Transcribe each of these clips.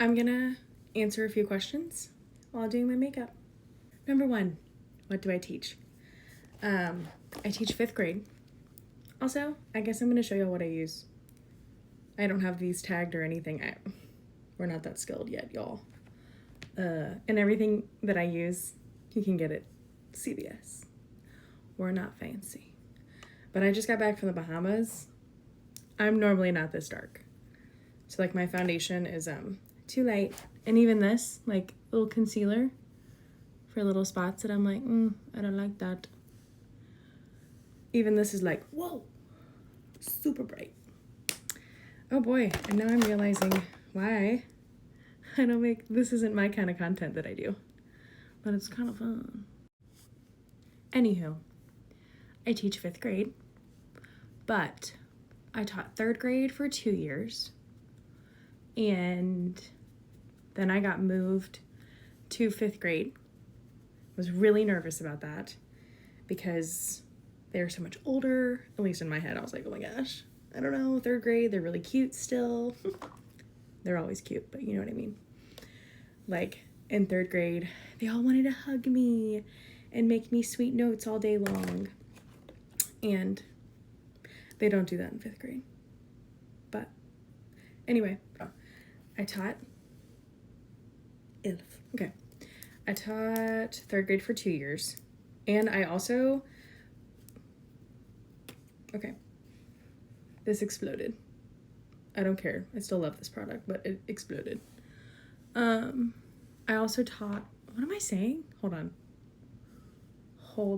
I'm gonna answer a few questions while doing my makeup. Number 1, what do I teach? I teach 5th grade. Also, I guess I'm gonna show you what I use. I don't have these tagged or anything. We're not that skilled yet, y'all. And everything that I use, you can get at CVS. We're not fancy. But I just got back from the Bahamas. I'm normally not this dark. So like my foundation is too light. And even this, like little concealer for little spots that I'm like, I don't like that. Even this is like, whoa, super bright. Oh boy, and now I'm realizing why I don't make, this isn't my kind of content that I do. But it's kind of fun. Anywho, I teach 5th grade, but I taught 3rd grade for 2 years. And then I got moved to 5th grade. I was really nervous about that because they're so much older. At least in my head, I was like, oh my gosh, I don't know, 3rd grade, they're really cute still. They're always cute, but you know what I mean. Like in 3rd grade, they all wanted to hug me and make me sweet notes all day long. And they don't do that in 5th grade. But anyway, I taught I taught 3rd grade for 2 years. And I also, this exploded. I don't care. I still love this product, but it exploded. I also taught, what am I saying? Hold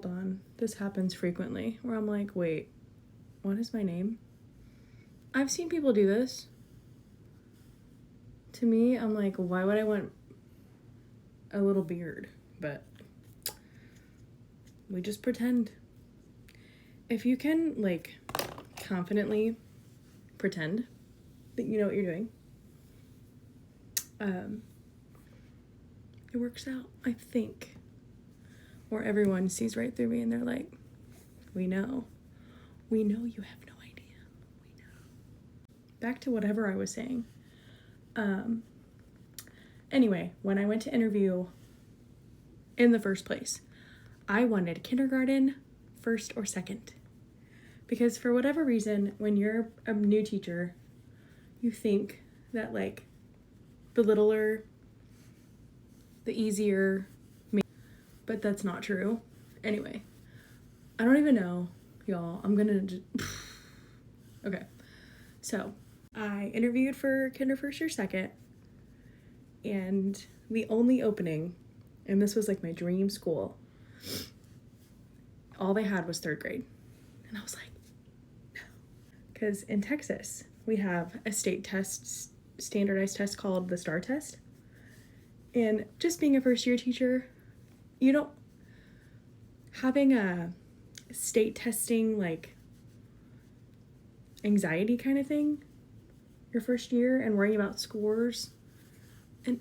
on. This happens frequently where I'm like, wait, what is my name? I've seen people do this. To me, I'm like, why would I want a little beard? But we just pretend. If you can like confidently pretend that you know what you're doing, it works out, I think. Or everyone sees right through me and they're like, we know you have no idea. We know. Back to whatever I was saying. Anyway, when I went to interview in the first place, I wanted kindergarten, 1st or 2nd. Because for whatever reason, when you're a new teacher, you think that like the littler, the easier, but that's not true. Anyway, I don't even know, y'all. I'm gonna just, okay. So I interviewed for kinder 1st or 2nd, and the only opening, and this was like my dream school, all they had was 3rd grade. And I was like, no. Because in Texas, we have a state test, standardized test called the STAR test. And just being a 1st-year teacher, you don't, having a state testing, like, anxiety kind of thing, your 1st year, and worrying about scores. And,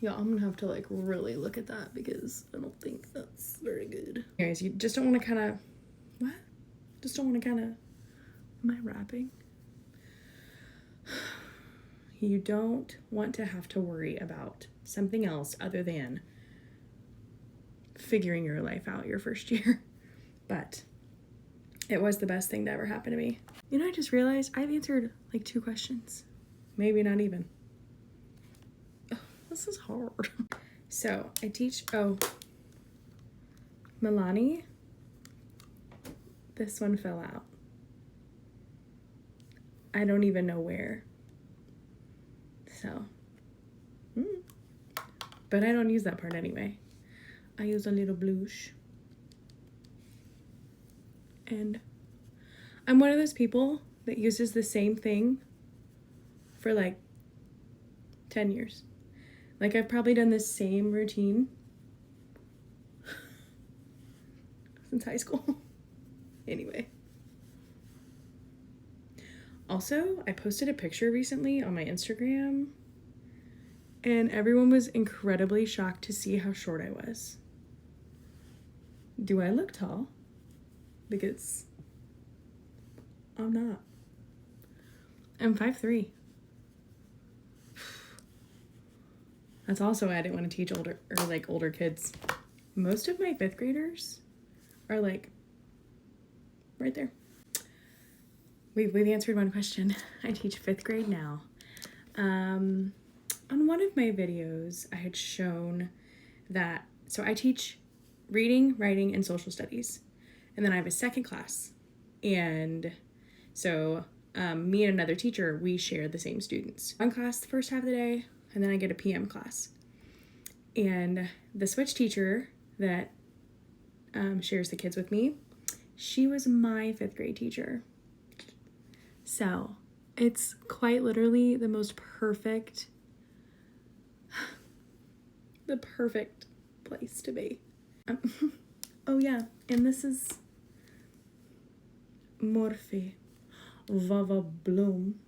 yeah, I'm gonna have to, like, really look at that because I don't think that's very good. Anyways, you just don't want to kind of, what? Just don't want to kind of, am I rapping? You don't want to have to worry about something else other than figuring your life out your 1st year. But it was the best thing to ever happen to me. You know, I just realized I've answered like 2 questions. Maybe not even. Oh, this is hard. So I teach, Milani. This one fell out. I don't even know where. So, but I don't use that part anyway. I use a little blush. And I'm one of those people that uses the same thing for like 10 years. Like I've probably done the same routine since high school. Anyway. Also, I posted a picture recently on my Instagram and everyone was incredibly shocked to see how short I was. Do I look tall? Because I'm not. I'm 5'3". That's also why I didn't want to teach older kids. Most of my 5th graders are like right there. We've answered one question. I teach 5th grade now. On one of my videos, I had shown that, so I teach reading, writing, and social studies. And then I have a second class. And so me and another teacher, we share the same students. One class the first half of the day, and then I get a PM class. And the switch teacher that shares the kids with me, she was my 5th grade teacher. So it's quite literally the most perfect, the perfect place to be. Oh yeah, and this is Morphe Vava Bloom.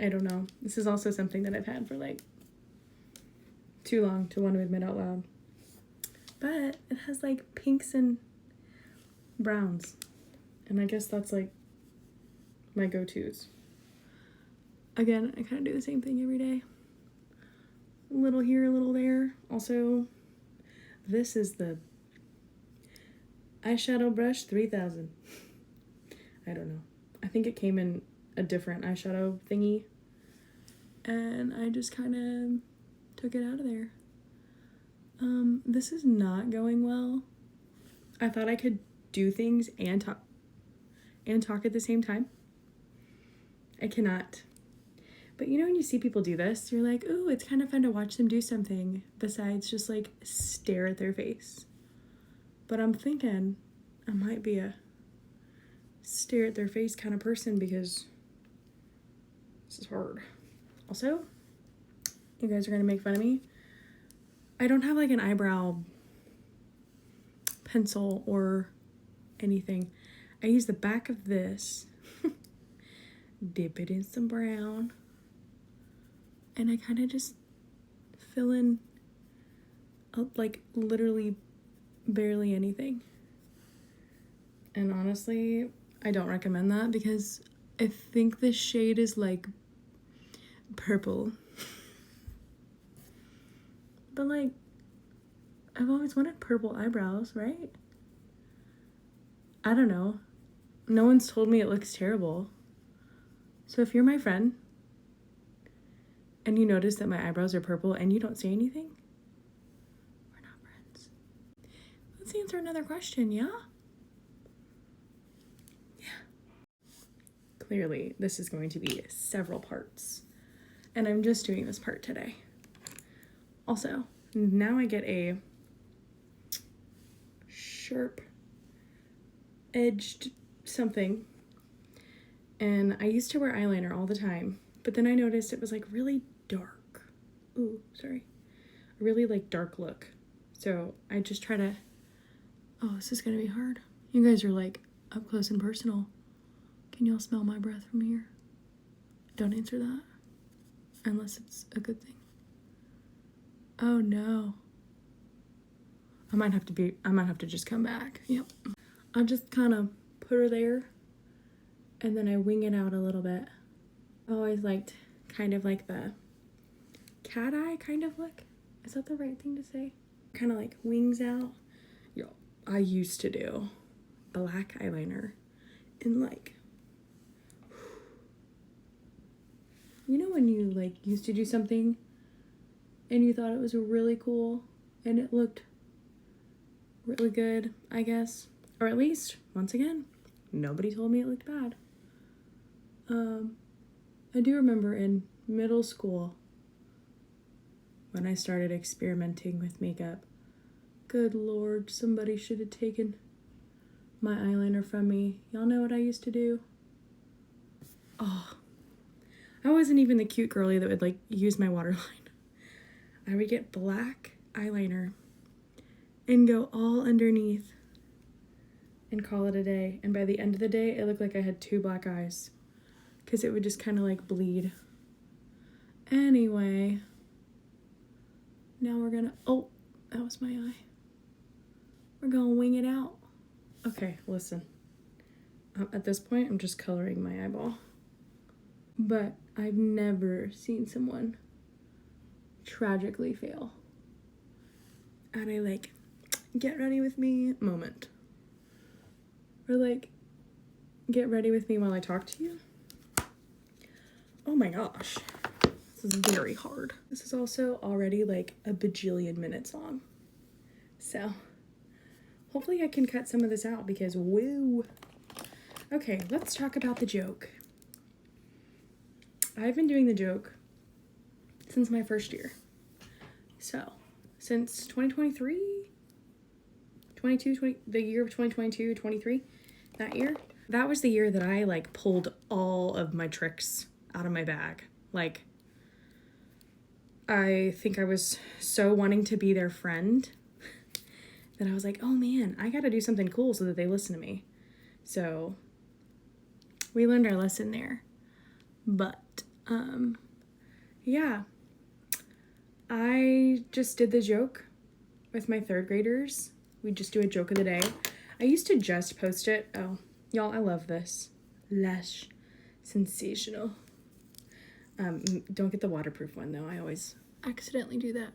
I don't know. This is also something that I've had for like too long to want to admit out loud. But it has like pinks and browns. And I guess that's like my go-tos. Again, I kind of do the same thing every day. A little here, a little there. Also, this is the eyeshadow brush 3000. I don't know. I think it came in a different eyeshadow thingy. And I just kind of took it out of there. This is not going well. I thought I could do things and talk at the same time. I cannot. But you know when you see people do this, you're like, ooh, it's kind of fun to watch them do something besides just like stare at their face. But I'm thinking I might be a stare at their face kind of person because this is hard. Also, you guys are gonna make fun of me. I don't have like an eyebrow pencil or anything. I use the back of this, dip it in some brown, and I kind of just fill in like literally barely anything. And honestly, I don't recommend that because I think this shade is like purple. But like, I've always wanted purple eyebrows, right? I don't know. No one's told me it looks terrible. So if you're my friend and you notice that my eyebrows are purple and you don't say anything, we're not friends. Let's answer another question, yeah? Yeah. Clearly, this is going to be several parts. And I'm just doing this part today. Also, now I get a sharp edged something. And I used to wear eyeliner all the time, but then I noticed it was like really dark. Ooh, sorry. A really like dark look. So I just try to, oh, this is gonna be hard. You guys are like up close and personal. Can y'all smell my breath from here? Don't answer that unless it's a good thing. Oh no. I might have to just come back. Yep. I'll just kind of put her there and then I wing it out a little bit. I always liked kind of like the cat eye kind of look. Is that the right thing to say? Kind of like wings out. Yo, I used to do black eyeliner in like, you know when you like used to do something and you thought it was really cool and it looked really good, I guess. Or at least, once again, nobody told me it looked bad. I do remember in middle school when I started experimenting with makeup. Good Lord, somebody should have taken my eyeliner from me. Y'all know what I used to do? Oh, I wasn't even the cute girly that would like use my waterline. I would get black eyeliner and go all underneath and call it a day. And by the end of the day, it looked like I had 2 black eyes because it would just kind of like bleed. Anyway, now we're gonna, oh, that was my eye. We're gonna wing it out. Okay, listen. At this point, I'm just coloring my eyeball. But I've never seen someone tragically fail at a like get ready with me moment, or like get ready with me while I talk to you. Oh my gosh, this is very hard. This is also already like a bajillion minutes long, so hopefully I can cut some of this out because woo. Okay, let's talk about the joke. I've been doing the joke since my first year. So, since 2023, 22, the year of 2022, 23, that year, that was the year that I like pulled all of my tricks out of my bag. Like, I think I was so wanting to be their friend that I was like, oh man, I gotta do something cool so that they listen to me. So, we learned our lesson there. But, yeah, I just did the joke with my third graders. We just do a joke of the day. I used to just post it. Oh, y'all, I love this. Lush. Sensational. Don't get the waterproof one, though. I always accidentally do that.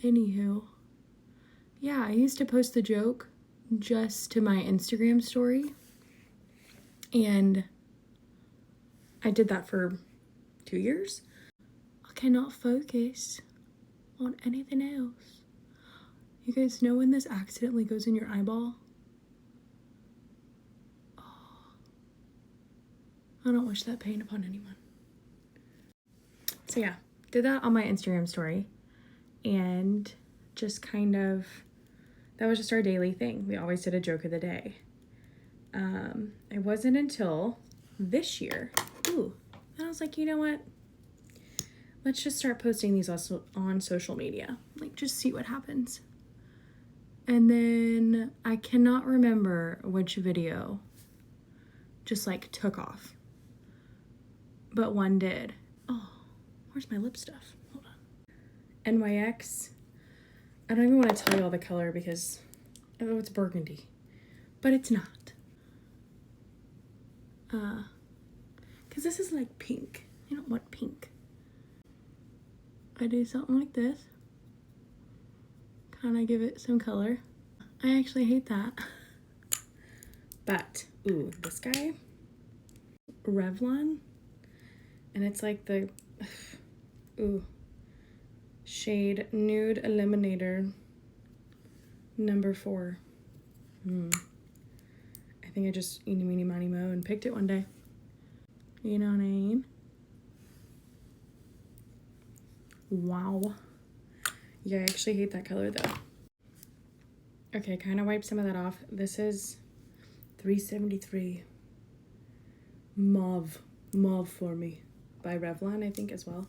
Anywho. Yeah, I used to post the joke just to my Instagram story. And I did that for 2 years. I cannot focus on anything else. You guys know when this accidentally goes in your eyeball? Oh, I don't wish that pain upon anyone. So yeah, did that on my Instagram story. And just kind of, that was just our daily thing. We always did a joke of the day. It wasn't until this year, and I was like, you know what? Let's just start posting these also on social media. Like, just see what happens. And then I cannot remember which video just like took off. But one did. Oh, where's my lip stuff? Hold on. NYX. I don't even want to tell you all the color because, oh, it's burgundy. But it's not. Because this is like pink. I don't want pink. I do something like this. Kind of give it some color. I actually hate that. But, this guy. Revlon. And it's like the, shade Nude Eliminator number 4. I think I just eeny, meeny, miny, mo and picked it one day. You know what I mean? Wow. Yeah, I actually hate that color though. Okay, kind of wipe some of that off. This is 373 Mauve for Me by Revlon, I think, as well.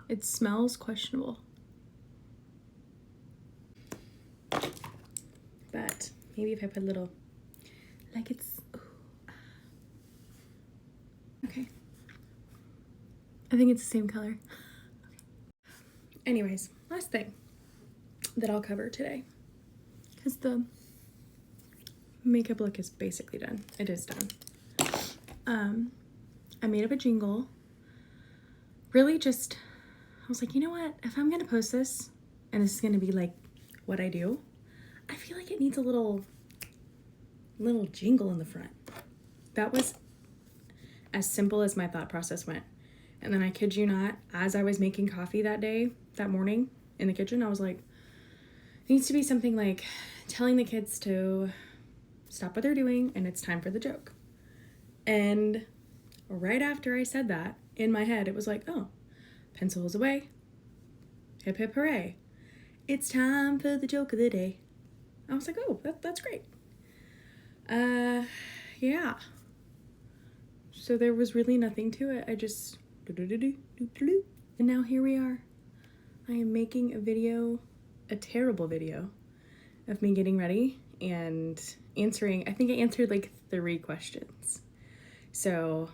It smells questionable. But maybe if I put a little, like it's, okay. I think it's the same color. Anyways, last thing that I'll cover today, because the makeup look is basically done. It is done. I made up a jingle. Really just, I was like, you know what? If I'm gonna post this, and this is gonna be like what I do, I feel like it needs a little jingle in the front. That was as simple as my thought process went. And then I kid you not, as I was making coffee that morning in the kitchen, I was like, it needs to be something like telling the kids to stop what they're doing and it's time for the joke. And right after I said that, in my head, it was like, oh, pencils away. Hip hip hooray. It's time for the joke of the day. I was like, oh, that's great. Yeah. So there was really nothing to it. I just and now here we are. I am making a video, a terrible video, of me getting ready and answering. I think I answered like 3 questions. So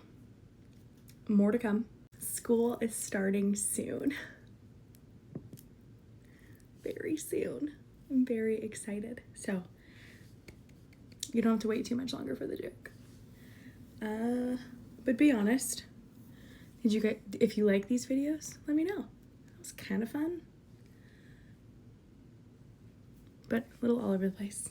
more to come. School is starting soon. Very soon. I'm very excited. So you don't have to wait too much longer for the joke. But be honest. Did you get, if you like these videos, let me know. It was kind of fun. But a little all over the place.